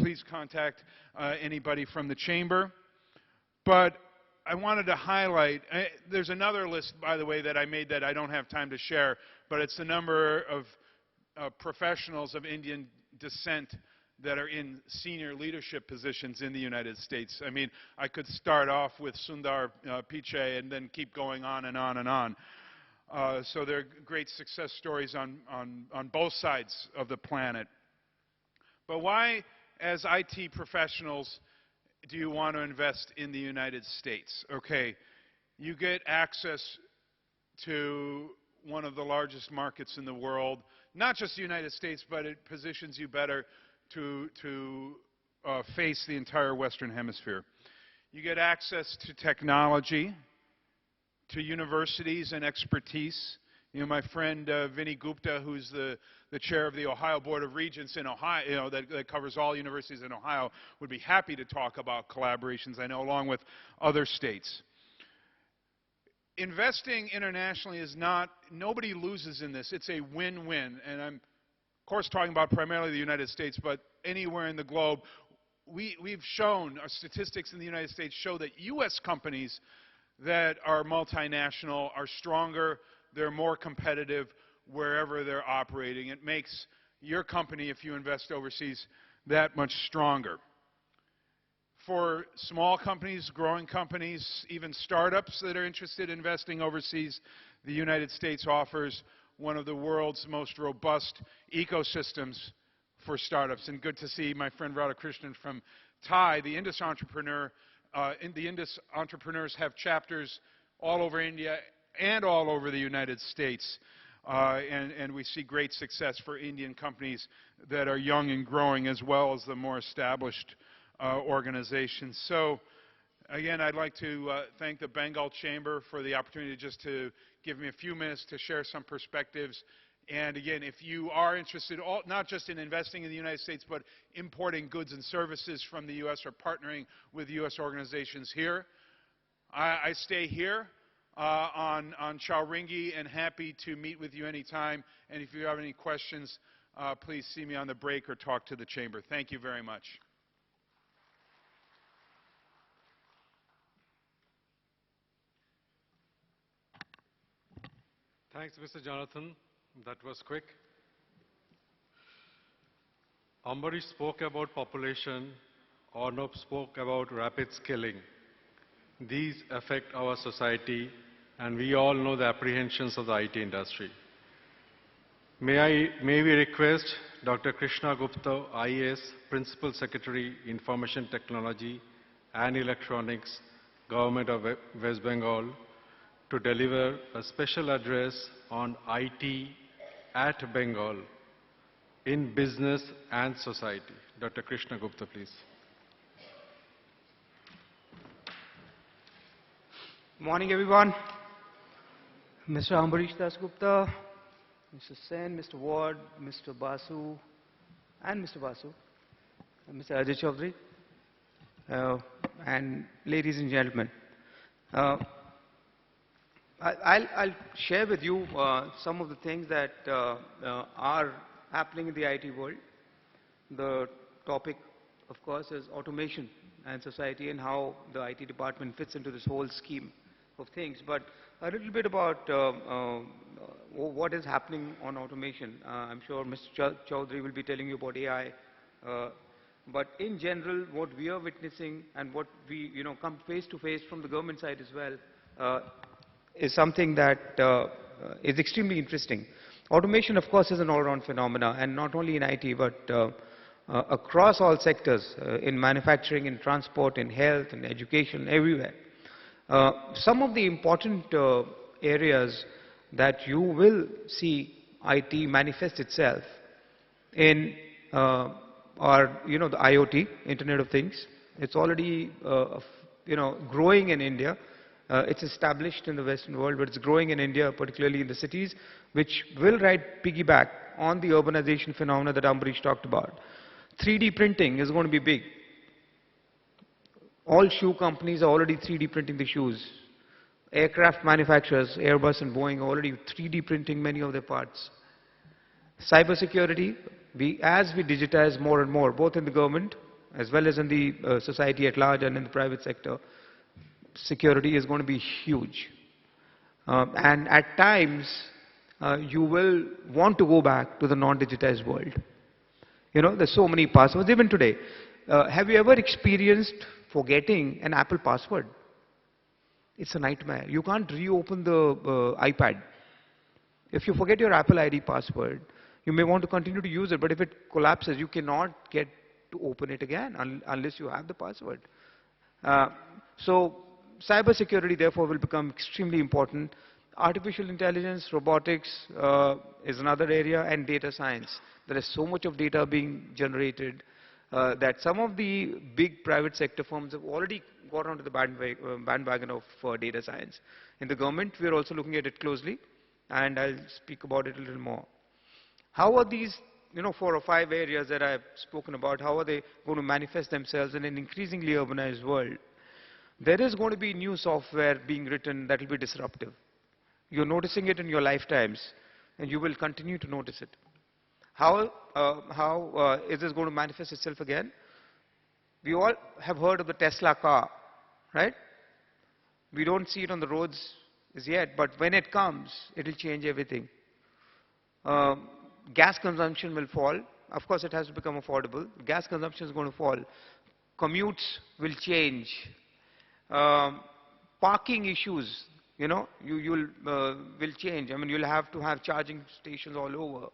please contact anybody from the Chamber. But I wanted to highlight, there's another list, by the way, that I made that I don't have time to share, but it's the number of professionals of Indian descent that are in senior leadership positions in the United States. I mean, I could start off with Sundar Pichai and then keep going on and on and on. So there are great success stories on both sides of the planet. But why, as IT professionals, do you want to invest in the United States? Okay, you get access to one of the largest markets in the world, not just the United States, but it positions you better to face the entire Western Hemisphere. You get access to technology, to universities and expertise. You know, my friend Vinny Gupta, who's the chair of the Ohio Board of Regents in Ohio, you know, that covers all universities in Ohio, would be happy to talk about collaborations, I know, along with other states. Investing internationally is not, nobody loses in this. It's a win-win. And I'm, of course, talking about primarily the United States, but anywhere in the globe. We've shown, our statistics in the United States show that U.S. companies that are multinational are stronger, they're more competitive wherever they're operating. It makes your company, if you invest overseas, that much stronger. For small companies, growing companies, even startups that are interested in investing overseas, the United States offers one of the world's most robust ecosystems for startups. And good to see my friend Radhakrishnan from TIE, the Indus entrepreneur. The Indus entrepreneurs have chapters all over India and all over the United States. And we see great success for Indian companies that are young and growing, as well as the more established organizations. So, again, I'd like to thank the Bengal Chamber for the opportunity just to give me a few minutes to share some perspectives. And again, if you are interested, not just in investing in the United States, but importing goods and services from the U.S. or partnering with U.S. organizations here, I stay here on Chowringhee and happy to meet with you anytime. And if you have any questions, please see me on the break or talk to the Chamber. Thank you very much. Thanks, Mr. Jonathan. That was quick. Ambarish spoke about population. Arnab spoke about rapid scaling. These affect our society, and we all know the apprehensions of the IT industry. May we request Dr. Krishna Gupta, IAS, Principal Secretary, Information Technology and Electronics, Government of West Bengal, to deliver a special address on IT at Bengal in business and society. Dr. Krishna Gupta, please. Morning, everyone. Mr. Ambarish Das Gupta, Mr. Sen, Mr. Ward, Mr. Basu, and Mr. Ajay Chaudhary, and ladies and gentlemen. I'll share with you some of the things that are happening in the IT world. The topic, of course, is automation and society and how the IT department fits into this whole scheme of things. But a little bit about what is happening on automation. I'm sure Mr. Chaudhary will be telling you about AI. But in general, what we are witnessing and what we come face to face from the government side as well is something that is extremely interesting. Automation, of course, is an all-round phenomena, and not only in IT, but across all sectors, in manufacturing, in transport, in health, in education, everywhere. Some of the important areas that you will see IT manifest itself in are, the IoT, Internet of Things. It's already, growing in India. It's established in the Western world, but it's growing in India, particularly in the cities, which will piggyback on the urbanization phenomena that Ambarish talked about. 3D printing is going to be big. All shoe companies are already 3D printing the shoes. Aircraft manufacturers, Airbus and Boeing, are already 3D printing many of their parts. Cybersecurity, as we digitize more and more, both in the government as well as in the society at large and in the private sector, security is going to be huge. And at times, you will want to go back to the non-digitized world. You know, there's so many passwords, even today. Have you ever experienced forgetting an Apple password? It's a nightmare. You can't reopen the iPad. If you forget your Apple ID password, you may want to continue to use it, but if it collapses, you cannot get to open it again unless you have the password. So cybersecurity, therefore, will become extremely important. Artificial intelligence, robotics is another area, and data science. There is so much of data being generated that some of the big private sector firms have already got onto the bandwagon of data science. In the government, we are also looking at it closely, and I'll speak about it a little more. How are these, 4 or 5 areas that I've spoken about, how are they going to manifest themselves in an increasingly urbanized world? There is going to be new software being written that will be disruptive. You're noticing it in your lifetimes, and you will continue to notice it. How is this going to manifest itself again? We all have heard of the Tesla car, right? We don't see it on the roads as yet, but when it comes, it will change everything. Gas consumption will fall. Of course, it has to become affordable. Gas consumption is going to fall. Commutes will change. Parking issues, will change. I mean, you'll have to have charging stations all over.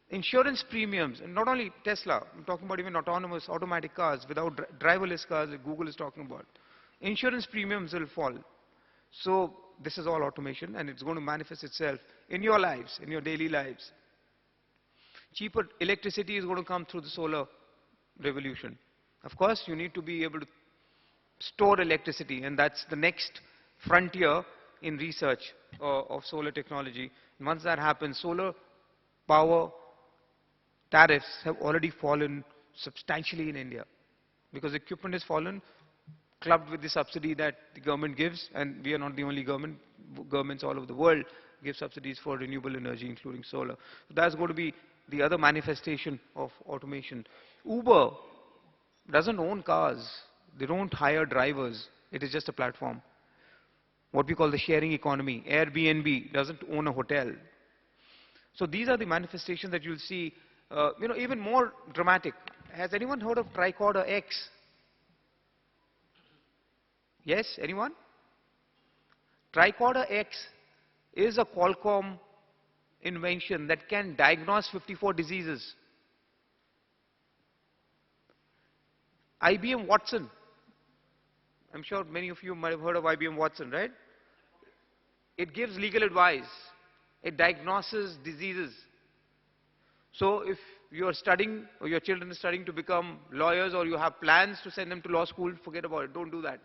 Insurance premiums, and not only Tesla, I'm talking about even autonomous, automatic cars, without driverless cars that Google is talking about. Insurance premiums will fall. So this is all automation, and it's going to manifest itself in your lives, in your daily lives. Cheaper electricity is going to come through the solar revolution. Of course, you need to be able to store electricity, and that's the next frontier in research of solar technology. And once that happens, solar power tariffs have already fallen substantially in India, because equipment has fallen, clubbed with the subsidy that the government gives, and we are not the only government. Governments all over the world give subsidies for renewable energy, including solar. So that's going to be the other manifestation of automation. Uber doesn't own cars. They don't hire drivers. It is just a platform. What we call the sharing economy. Airbnb doesn't own a hotel. So these are the manifestations that you'll see, even more dramatic. Has anyone heard of Tricorder X? Yes, anyone? Tricorder X is a Qualcomm invention that can diagnose 54 diseases. IBM Watson. I'm sure many of you might have heard of IBM Watson, right? It gives legal advice. It diagnoses diseases. So if you're studying, or your children are studying to become lawyers, or you have plans to send them to law school, forget about it. Don't do that.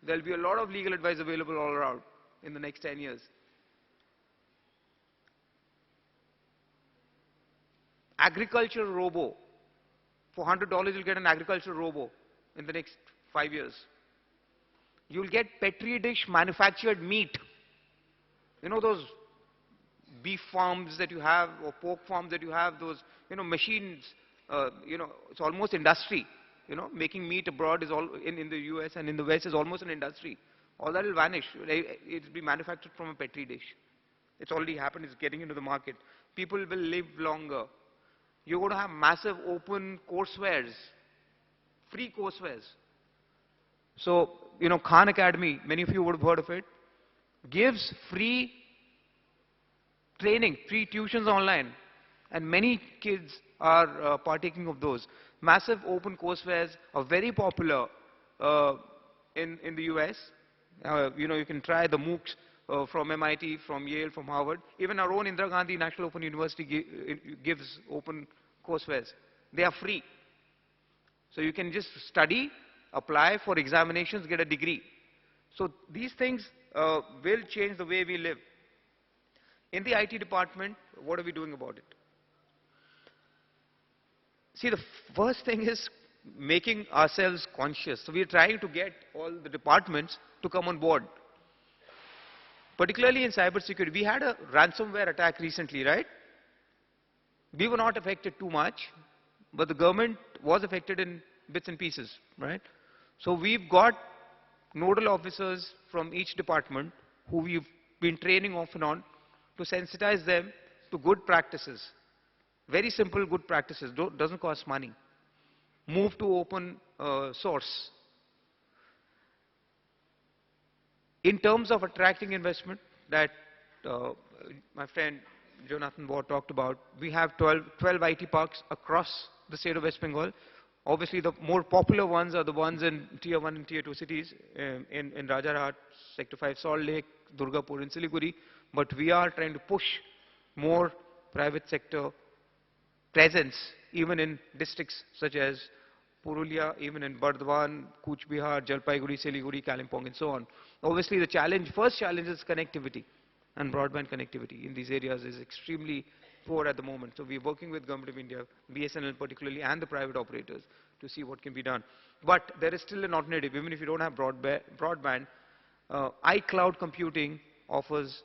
There'll be a lot of legal advice available all around in the next 10 years. Agricultural robo. For $100, you'll get an agricultural robo in the next 5 years. You'll get Petri dish manufactured meat. You know those beef farms that you have, or pork farms that you have, those, machines, it's almost industry. Making meat abroad is all, in the US and in the West, is almost an industry. All that will vanish. It'll be manufactured from a Petri dish. It's already happened. It's getting into the market. People will live longer. You're going to have massive open courseware, free courseware. So, Khan Academy, many of you would have heard of it, gives free training, free tuitions online, and many kids are partaking of those. Massive open courseware are very popular in the US. You can try the MOOCs from MIT, from Yale, from Harvard. Even our own Indira Gandhi National Open University gives open courseware. They are free. So you can just study, apply for examinations, get a degree. So these things will change the way we live. In the IT department, what are we doing about it? See, the first thing is making ourselves conscious. So we are trying to get all the departments to come on board. Particularly in cybersecurity. We had a ransomware attack recently, right? We were not affected too much, but the government was affected in bits and pieces, right? So we've got nodal officers from each department who we've been training off and on to sensitize them to good practices. Very simple good practices, doesn't cost money. Move to open source. In terms of attracting investment that my friend Jonathan Waugh talked about, we have 12 IT parks across the state of West Bengal. Obviously, the more popular ones are the ones in Tier 1 and Tier 2 cities, in Rajarhat, Sector 5, Salt Lake, Durgapur, and Siliguri. But we are trying to push more private sector presence, even in districts such as Purulia, even in Bardwan, Cooch Behar, Jalpaiguri, Siliguri, Kalimpong, and so on. Obviously, the first challenge is connectivity, and broadband connectivity in these areas is extremely poor at the moment. So we're working with Government of India, BSNL particularly, and the private operators to see what can be done. But there is still an alternative. Even if you don't have broadband, iCloud computing offers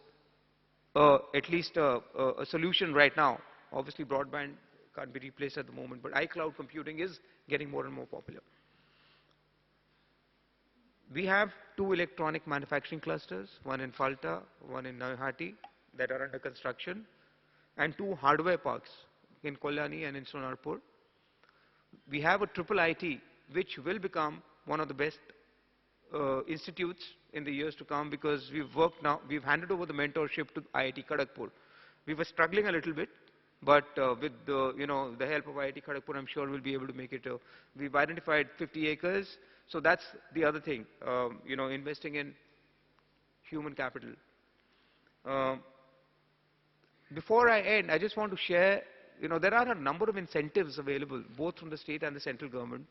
at least a solution right now. Obviously, broadband can't be replaced at the moment, but iCloud computing is getting more and more popular. We have 2 electronic manufacturing clusters, one in Falta, one in Naihati, that are under construction, and 2 hardware parks in Kolyani and in Sonarpur. We have a triple IT, which will become one of the best institutes in the years to come, because we've handed over the mentorship to IIT Kharagpur. We were struggling a little bit, but with the help of IIT Kharagpur, I'm sure we'll be able to make it. We've identified 50 acres, so that's the other thing, investing in human capital. Before I end, I just want to share, there are a number of incentives available, both from the state and the central government.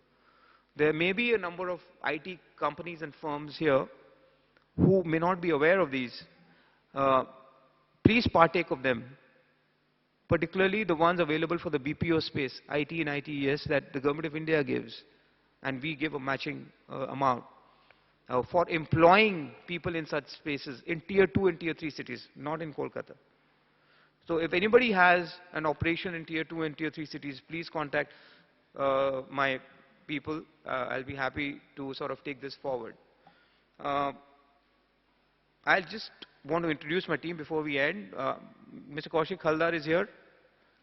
There may be a number of IT companies and firms here who may not be aware of these. Please partake of them, particularly the ones available for the BPO space, IT and ITES, that the Government of India gives, and we give a matching amount for employing people in such spaces in Tier 2 and Tier 3 cities, not in Kolkata. So if anybody has an operation in Tier 2 and Tier 3 cities, please contact my people. I'll be happy to sort of take this forward. I just want to introduce my team before we end. Mr. Kaushik Haldar is here.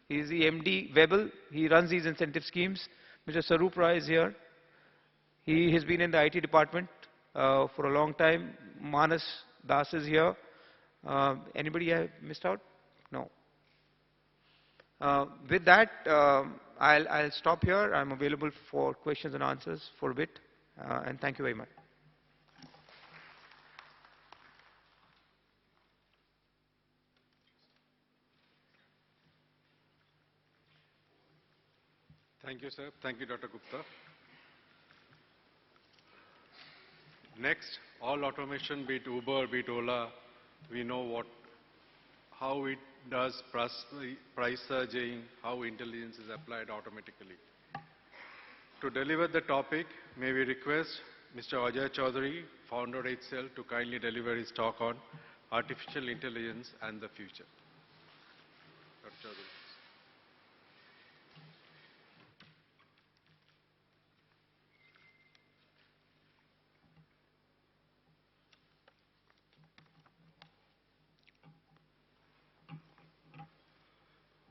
He is the MD Webel. He runs these incentive schemes. Mr. Sarup Rai is here. He has been in the IT department for a long time. Manas Das is here. Anybody I missed out? No. With that, I'll stop here. I'm available for questions and answers for a bit. And thank you very much. Thank you, sir. Thank you, Dr. Gupta. Next, all automation, be it Uber, be it Ola, we know how it does price surging, how intelligence is applied automatically. To deliver the topic, may we request Mr. Ajay Chaudhary, founder of HCL, to kindly deliver his talk on artificial intelligence and the future. Dr. Chaudhary.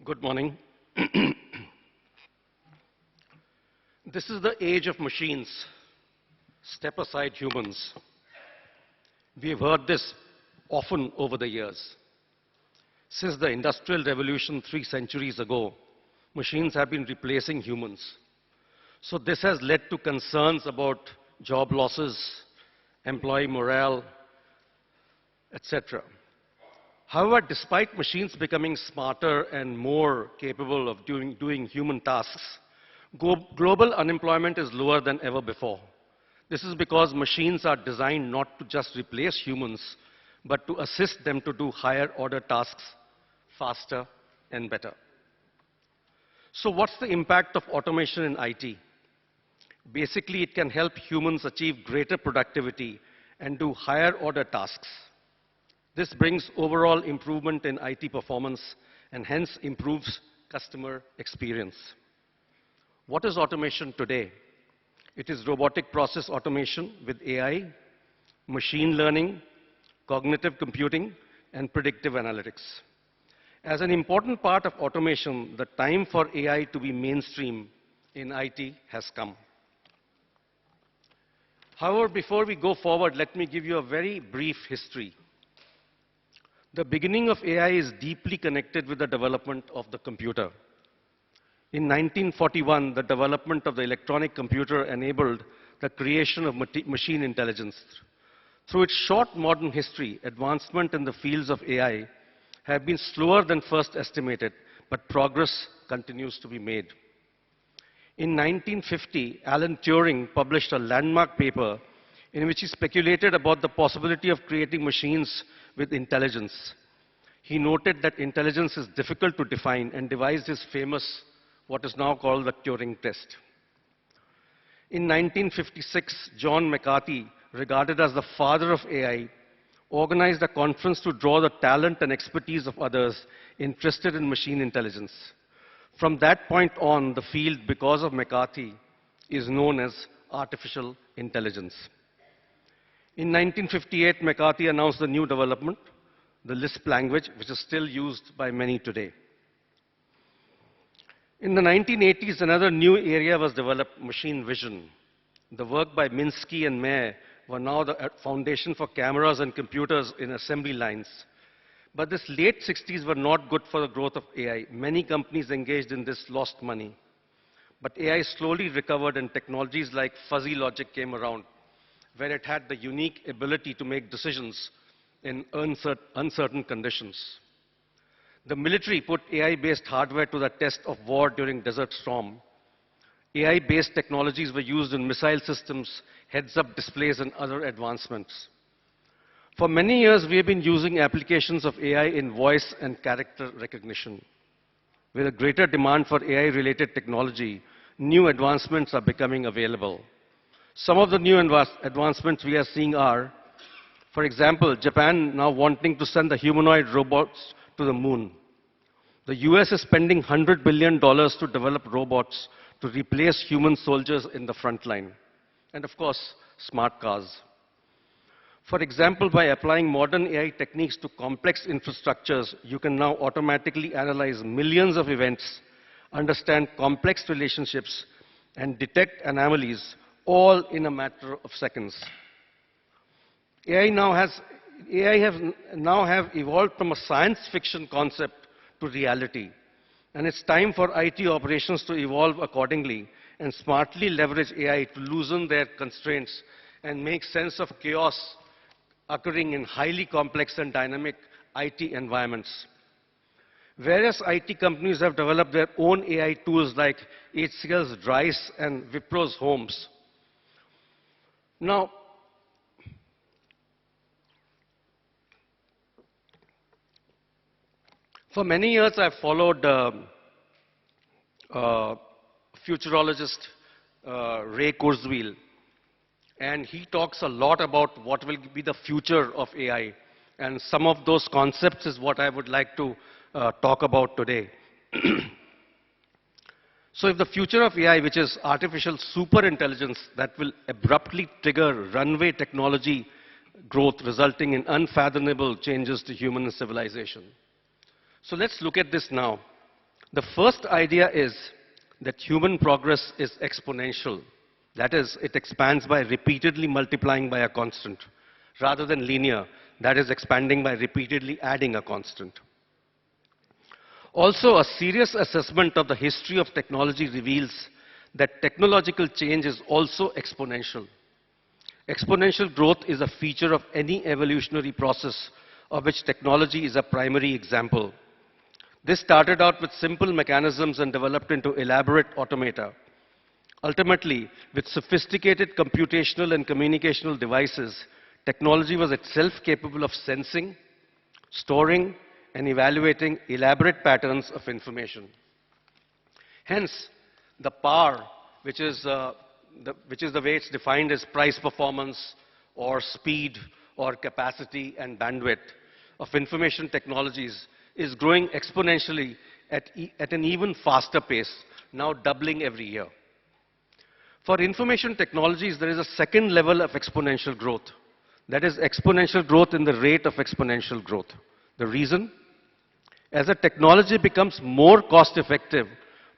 Good morning. This is the age of machines. Step aside humans. We have heard this often over the years. Since the Industrial Revolution 3 centuries ago, machines have been replacing humans. So this has led to concerns about job losses, employee morale, etc. However, despite machines becoming smarter and more capable of doing human tasks, global unemployment is lower than ever before. This is because machines are designed not to just replace humans, but to assist them to do higher order tasks faster and better. So what's the impact of automation in IT? Basically, it can help humans achieve greater productivity and do higher order tasks. This brings overall improvement in IT performance and hence improves customer experience. What is automation today? It is robotic process automation with AI, machine learning, cognitive computing, and predictive analytics. As an important part of automation, the time for AI to be mainstream in IT has come. However, before we go forward, let me give you a very brief history. The beginning of AI is deeply connected with the development of the computer. In 1941, the development of the electronic computer enabled the creation of machine intelligence. Through its short modern history, advancement in the fields of AI have been slower than first estimated, but progress continues to be made. In 1950, Alan Turing published a landmark paper in which he speculated about the possibility of creating machines with intelligence. He noted that intelligence is difficult to define and devised his famous, what is now called the Turing test. In 1956, John McCarthy, regarded as the father of AI, organized a conference to draw the talent and expertise of others interested in machine intelligence. From that point on, the field, because of McCarthy, is known as artificial intelligence. In 1958, McCarthy announced the new development, the Lisp language, which is still used by many today. In the 1980s, another new area was developed, machine vision. The work by Minsky and Mayer were now the foundation for cameras and computers in assembly lines. But this late 60s were not good for the growth of AI. Many companies engaged in this lost money. But AI slowly recovered and technologies like fuzzy logic came around, where it had the unique ability to make decisions in uncertain conditions. The military put AI-based hardware to the test of war during Desert Storm. AI-based technologies were used in missile systems, heads-up displays, and other advancements. For many years, we have been using applications of AI in voice and character recognition. With a greater demand for AI-related technology, new advancements are becoming available. Some of the new advancements we are seeing are, for example, Japan now wanting to send the humanoid robots to the moon. The US is spending $100 billion to develop robots to replace human soldiers in the front line. And of course, smart cars. For example, by applying modern AI techniques to complex infrastructures, you can now automatically analyze millions of events, understand complex relationships, and detect anomalies, all in a matter of seconds. AI have evolved from a science fiction concept to reality. And it's time for IT operations to evolve accordingly and smartly leverage AI to loosen their constraints and make sense of chaos occurring in highly complex and dynamic IT environments. Various IT companies have developed their own AI tools like HCL's Dryce and Wipro's Holmes. Now, for many years I've followed futurologist Ray Kurzweil. And he talks a lot about what will be the future of AI. And some of those concepts is what I would like to talk about today. So if the future of AI, which is artificial superintelligence that will abruptly trigger runaway technology growth resulting in unfathomable changes to human civilization. So let's look at this now. The first idea is that human progress is exponential. That is, it expands by repeatedly multiplying by a constant, rather than linear, that is, expanding by repeatedly adding a constant. Also, a serious assessment of the history of technology reveals that technological change is also exponential. Exponential growth is a feature of any evolutionary process of which technology is a primary example. This started out with simple mechanisms and developed into elaborate automata. Ultimately, with sophisticated computational and communicational devices, technology was itself capable of sensing, storing, and evaluating elaborate patterns of information. Hence, the power, which is the way it's defined as price performance or speed or capacity and bandwidth of information technologies, is growing exponentially at an even faster pace, now doubling every year. For information technologies, there is a second level of exponential growth. That is exponential growth in the rate of exponential growth. The reason? As a technology becomes more cost effective,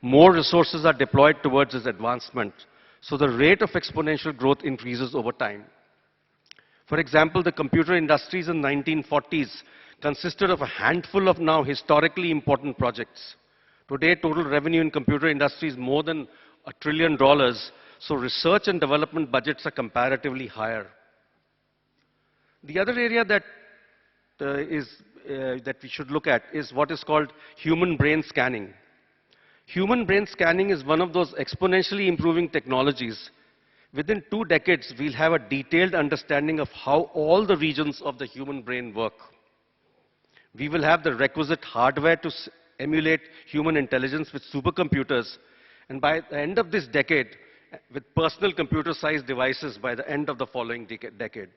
more resources are deployed towards its advancement. So the rate of exponential growth increases over time. For example, the computer industries in the 1940s consisted of a handful of now historically important projects. Today, total revenue in computer industry is more than $1 trillion, so research and development budgets are comparatively higher. The other area that we should look at is what is called human brain scanning. Human brain scanning is one of those exponentially improving technologies. Within 2 decades, we'll have a detailed understanding of how all the regions of the human brain work. We will have the requisite hardware to emulate human intelligence with supercomputers, and by the end of this decade, with personal computer-sized devices by the end of the following decade.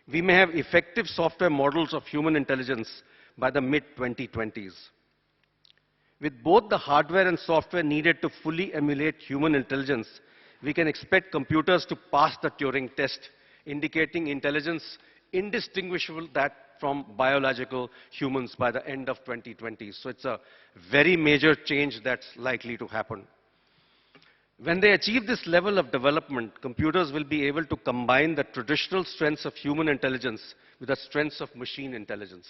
We may have effective software models of human intelligence by the mid-2020s. With both the hardware and software needed to fully emulate human intelligence, we can expect computers to pass the Turing test, indicating intelligence indistinguishable from biological humans by the end of 2020. So it's a very major change that's likely to happen. When they achieve this level of development, computers will be able to combine the traditional strengths of human intelligence with the strengths of machine intelligence.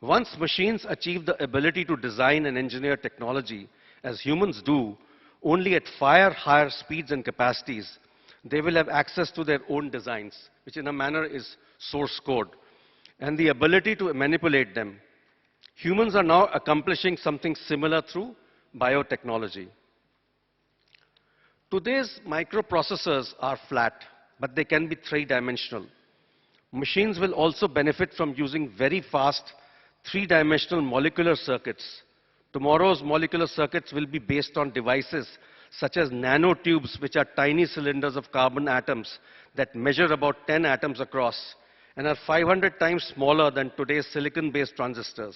Once machines achieve the ability to design and engineer technology, as humans do, only at far higher speeds and capacities, they will have access to their own designs, which in a manner is source code, and the ability to manipulate them. Humans are now accomplishing something similar through biotechnology. Today's microprocessors are flat, but they can be three-dimensional. Machines will also benefit from using very fast three-dimensional molecular circuits. Tomorrow's molecular circuits will be based on devices such as nanotubes, which are tiny cylinders of carbon atoms that measure about 10 atoms across and are 500 times smaller than today's silicon-based transistors.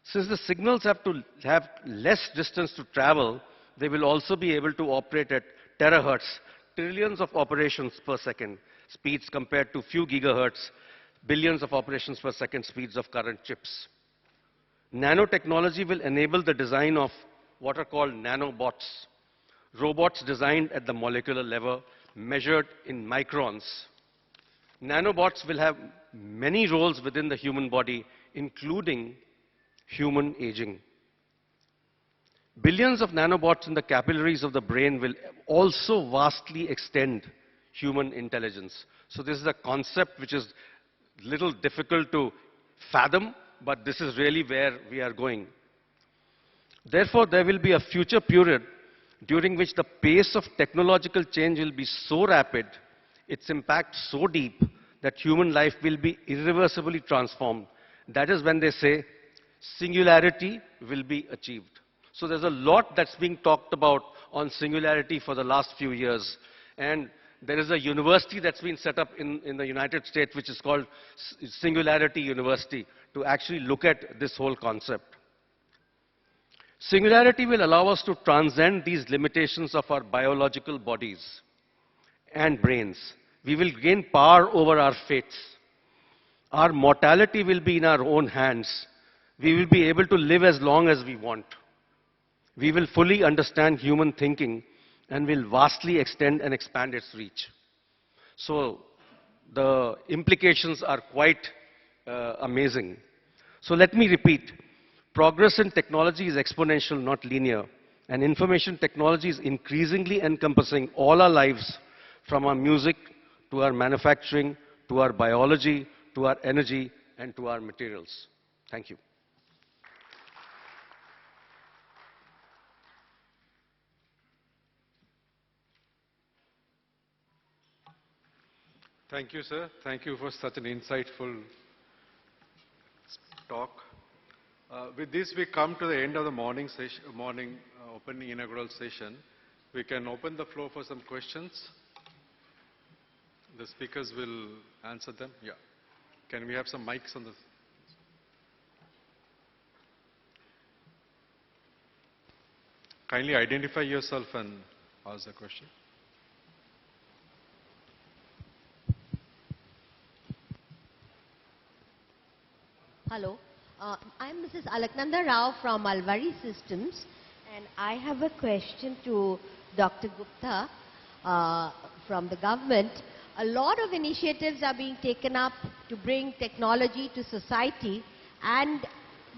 Since the signals have to have less distance to travel, they will also be able to operate at terahertz, trillions of operations per second speeds compared to few gigahertz, billions of operations per second speeds of current chips. Nanotechnology will enable the design of what are called nanobots, robots designed at the molecular level, measured in microns. Nanobots will have many roles within the human body, including human aging. Billions of nanobots in the capillaries of the brain will also vastly extend human intelligence. So this is a concept which is a little difficult to fathom, but this is really where we are going. Therefore, there will be a future period during which the pace of technological change will be so rapid, its impact so deep, that human life will be irreversibly transformed. That is when they say singularity will be achieved. So there's a lot that's being talked about on singularity for the last few years. And there is a university that's been set up in the United States, which is called Singularity University, to actually look at this whole concept. Singularity will allow us to transcend these limitations of our biological bodies and brains. We will gain power over our fates. Our mortality will be in our own hands. We will be able to live as long as we want. We will fully understand human thinking and will vastly extend and expand its reach. So the implications are quite amazing. So let me repeat. Progress in technology is exponential, not linear. And information technology is increasingly encompassing all our lives, from our music to our manufacturing, to our biology, to our energy, and to our materials. Thank you. Thank you, sir. Thank you for such an insightful talk. With this, we come to the end of the morning opening inaugural session. We can open the floor for some questions. The speakers will answer them. Yeah. Can we have some mics on the... Kindly identify yourself and ask the question. Hello, I'm Mrs. Alaknanda Rao from Alvari Systems, and I have a question to Dr. Gupta from the government. A lot of initiatives are being taken up to bring technology to society, and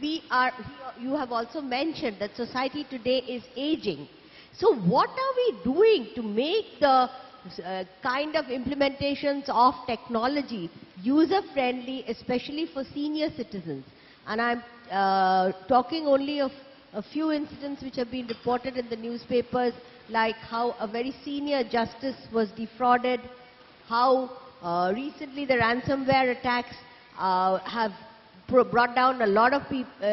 you have also mentioned that society today is aging. So what are we doing to make the kind of implementations of technology user-friendly, especially for senior citizens? And I'm talking only of a few incidents which have been reported in the newspapers, like how a very senior justice was defrauded, how recently the ransomware attacks have brought down a lot of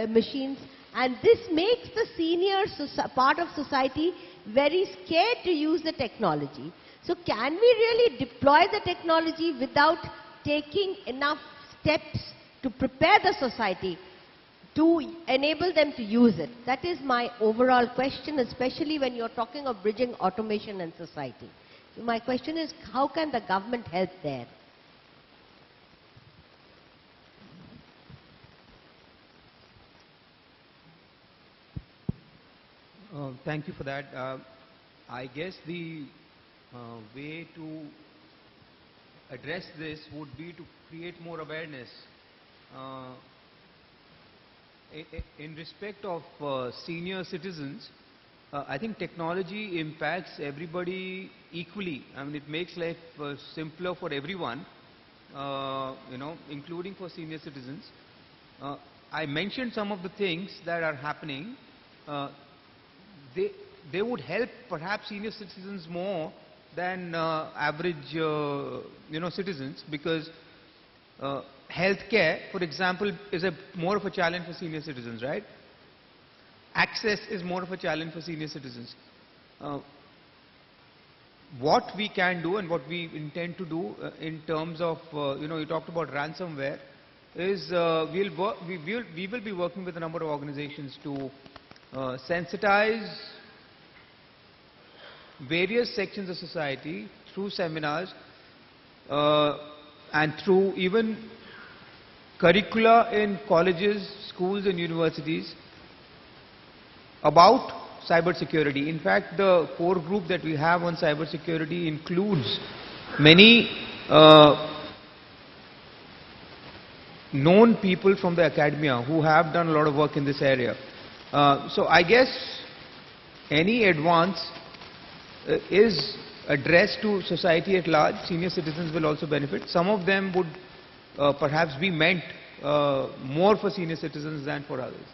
machines, and this makes the senior part of society very scared to use the technology. So can we really deploy the technology without taking enough steps to prepare the society to enable them to use it? That is my overall question, especially when you're talking of bridging automation and society. So my question is, how can the government help there? Thank you for that. I guess the way to address this would be to create more awareness. In respect of senior citizens, I think technology impacts everybody equally. I mean, it makes life simpler for everyone, including for senior citizens. I mentioned some of the things that are happening. They would help perhaps senior citizens more than average citizens, because healthcare, for example, is more of a challenge for senior citizens, right? Access is more of a challenge for senior citizens. What we can do and what we intend to do in terms of, you talked about ransomware, is we will be working with a number of organizations to sensitize various sections of society through seminars and through even curricula in colleges, schools and universities about cybersecurity. In fact, the core group that we have on cybersecurity includes many known people from the academia who have done a lot of work in this area. So I guess any advance is addressed to society at large. Senior citizens will also benefit. Some of them would perhaps be meant more for senior citizens than for others.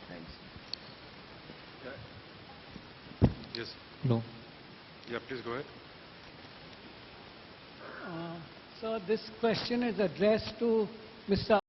Thanks. Yes. No. Yeah, please go ahead. So this question is addressed to Mr.